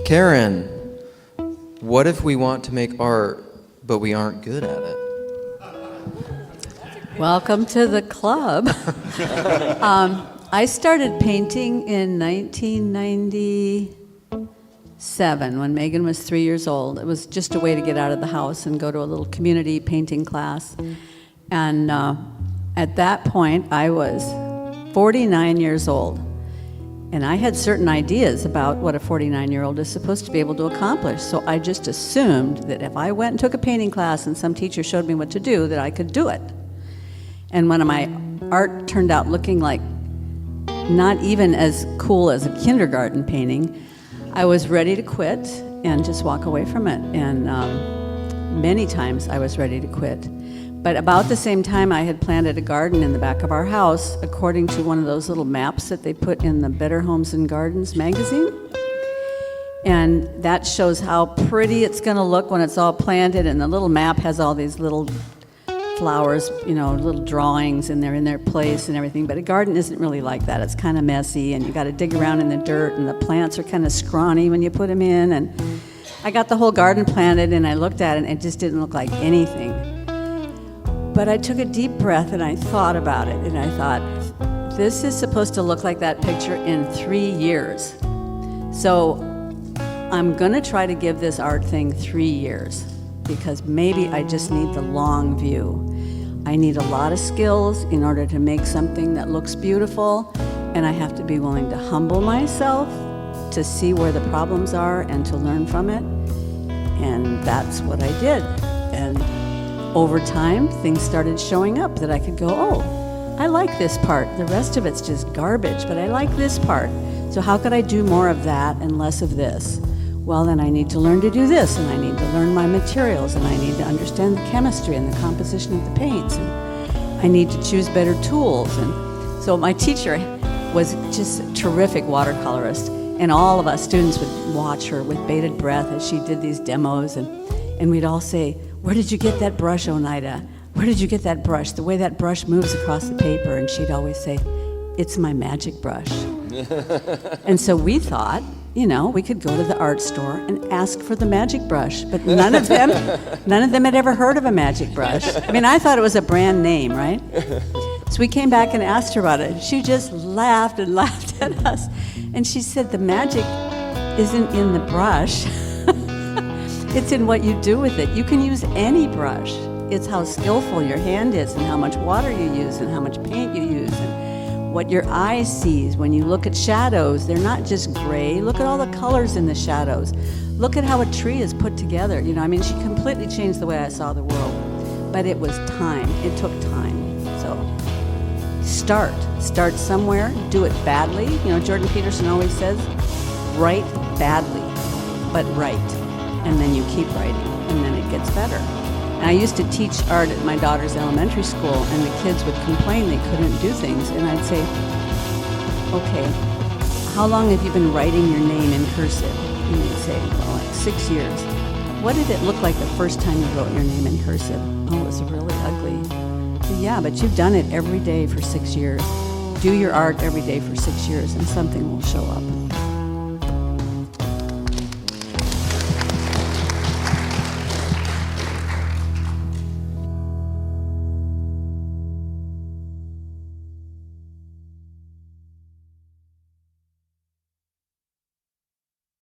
Karen, what if we want to make art, but we aren't good at it? Welcome to the club. I started painting in 1997 when Megan was 3 years old. It was just a way to get out of the house and go to a little community painting class. And at that point, I was 49 years old. And I had certain ideas about what a 49-year-old is supposed to be able to accomplish. So I just assumed that if I went and took a painting class and some teacher showed me what to do, that I could do it. And when my art turned out looking like not even as cool as a kindergarten painting, I was ready to quit and just walk away from it. And many times I was ready to quit. But about the same time, I had planted a garden in the back of our house, according to one of those little maps that they put in the Better Homes and Gardens magazine. And that shows how pretty it's going to look when it's all planted, and the little map has all these little flowers, you know, little drawings, and they're in their place and everything. But a garden isn't really like that. It's kind of messy, and you got to dig around in the dirt, and the plants are kind of scrawny when you put them in. And I got the whole garden planted, and I looked at it, and it just didn't look like anything. But I took a deep breath and I thought about it, and I thought, this is supposed to look like that picture in 3 years. So I'm gonna try to give this art thing 3 years, because maybe I just need the long view. I need a lot of skills in order to make something that looks beautiful, and I have to be willing to humble myself to see where the problems are and to learn from it. And that's what I did. And over time, things started showing up that I could go, oh, I like this part. The rest of it's just garbage, but I like this part. So how could I do more of that and less of this? Well, then I need to learn to do this, and I need to learn my materials, and I need to understand the chemistry and the composition of the paints, and I need to choose better tools. And so my teacher was just a terrific watercolorist, and all of us students would watch her with bated breath as she did these demos, and we'd all say, where did you get that brush, Oneida? Where did you get that brush? The way that brush moves across the paper. And she'd always say, it's my magic brush. And so we thought, you know, we could go to the art store and ask for the magic brush. But none of them had ever heard of a magic brush. I mean, I thought it was a brand name, right? So we came back and asked her about it. She just laughed and laughed at us. And she said, the magic isn't in the brush. It's in what you do with it. You can use any brush. It's how skillful your hand is, and how much water you use, and how much paint you use, and what your eye sees when you look at shadows. They're not just gray. Look at all the colors in the shadows. Look at how a tree is put together. You know, I mean, she completely changed the way I saw the world. But it was time. It took time. So start somewhere. Do it badly. You know, Jordan Peterson always says, write badly, but write. And then you keep writing, and then it gets better. And I used to teach art at my daughter's elementary school, and the kids would complain they couldn't do things. And I'd say, okay, how long have you been writing your name in cursive? And they'd say, well, like 6 years. What did it look like the first time you wrote your name in cursive? Oh, it was really ugly. Well, yeah, but you've done it every day for 6 years. Do your art every day for 6 years, and something will show up.